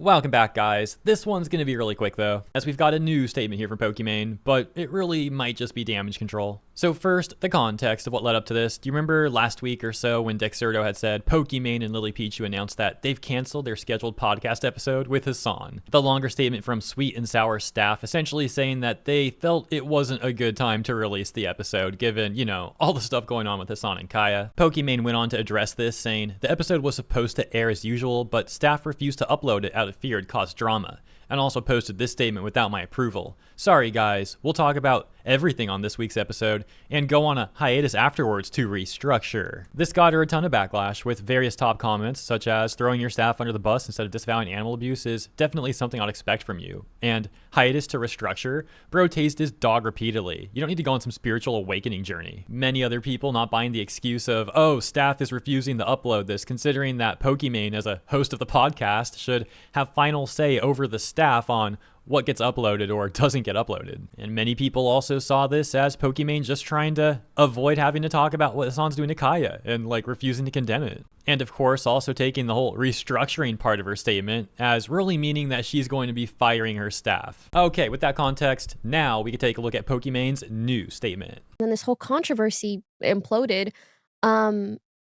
Welcome back, guys. This one's going to be really quick, though, as we've got a new statement here from Pokimane, but it really might just be damage control. So first, the context of what led up to this. Do you remember last week or so when Dexerto had said Pokimane and Lily Pichu announced that they've canceled their scheduled podcast episode with Hassan? The longer statement from Sweet and Sour staff essentially saying that they felt it wasn't a good time to release the episode, given, all the stuff going on with Hassan and Kaya. Pokimane went on to address this, saying the episode was supposed to air as usual, but staff refused to upload it out of fear it'd cause drama, and also posted this statement without my approval. Sorry guys, we'll talk about everything on this week's episode and go on a hiatus afterwards to restructure. This got her a ton of backlash, with various top comments such as throwing your staff under the bus instead of disavowing animal abuse is definitely something I'd expect from you, and hiatus to restructure, bro tased his dog repeatedly. You don't need to go on some spiritual awakening journey. Many other people not buying the excuse of, oh, staff is refusing to upload this, considering that Pokimane as a host of the podcast should have final say over the staff on what gets uploaded or doesn't get uploaded. And many people also saw this as Pokimane just trying to avoid having to talk about what Hassan's doing to Kaya and refusing to condemn it. And of course, also taking the whole restructuring part of her statement as really meaning that she's going to be firing her staff. Okay, with that context, now we can take a look at Pokimane's new statement. When this whole controversy imploded,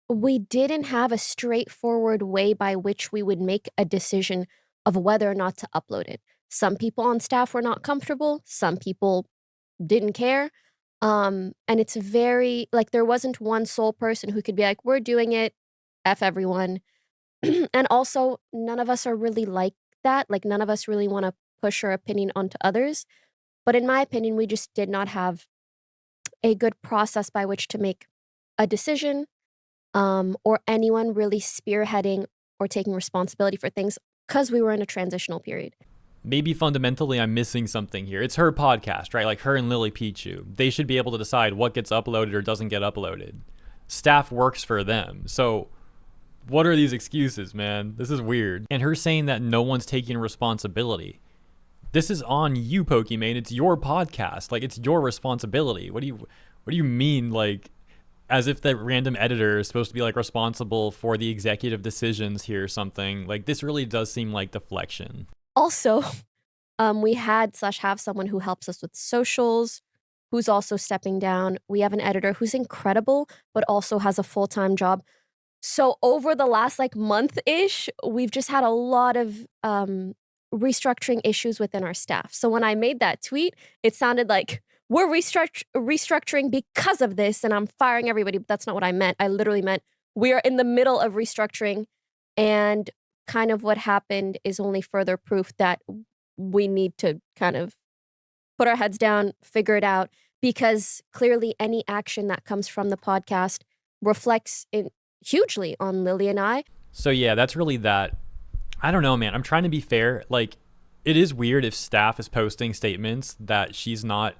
we didn't have a straightforward way by which we would make a decision of whether or not to upload it. Some people on staff were not comfortable. Some people didn't care. And it's very, there wasn't one sole person who could be like, we're doing it, F everyone. And also, none of us are really like that. None of us really want to push our opinion onto others. But in my opinion, we just did not have a good process by which to make a decision, or anyone really spearheading or taking responsibility for things, because we were in a transitional period. Maybe fundamentally I'm missing something here. It's her podcast, right? Her and Lily Pichu. They should be able to decide what gets uploaded or doesn't get uploaded. Staff works for them. So what are these excuses, man? This is weird. And her saying that no one's taking responsibility. This is on you, Pokimane. It's your podcast. It's your responsibility. What do you mean, as if the random editor is supposed to be responsible for the executive decisions here or something? This really does seem like deflection. Also, we have someone who helps us with socials, who's also stepping down. We have an editor who's incredible, but also has a full-time job. So over the last month-ish, we've just had a lot of restructuring issues within our staff. So when I made that tweet, it sounded like we're restructuring because of this and I'm firing everybody, but that's not what I meant. I literally meant we are in the middle of restructuring, and kind of what happened is only further proof that we need to kind of put our heads down, figure it out, because clearly any action that comes from the podcast reflects hugely on Lily and I. So yeah, that's really that. I don't know, man. I'm trying to be fair. It is weird if staff is posting statements that she's not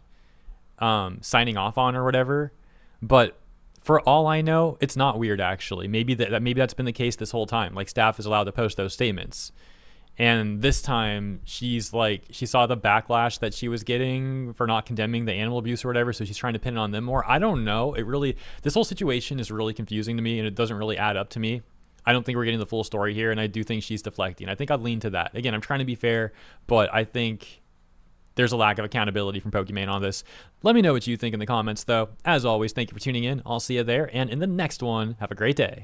signing off on or whatever, but for all I know, it's not weird, actually. Maybe that's been the case this whole time. Staff is allowed to post those statements. And this time, she saw the backlash that she was getting for not condemning the animal abuse or whatever, so she's trying to pin it on them more. I don't know. This whole situation is really confusing to me, and it doesn't really add up to me. I don't think we're getting the full story here, and I do think she's deflecting. I think I'd lean to that. Again, I'm trying to be fair, but I think there's a lack of accountability from Pokimane on this. Let me know what you think in the comments, though. As always, thank you for tuning in. I'll see you there, and in the next one, have a great day.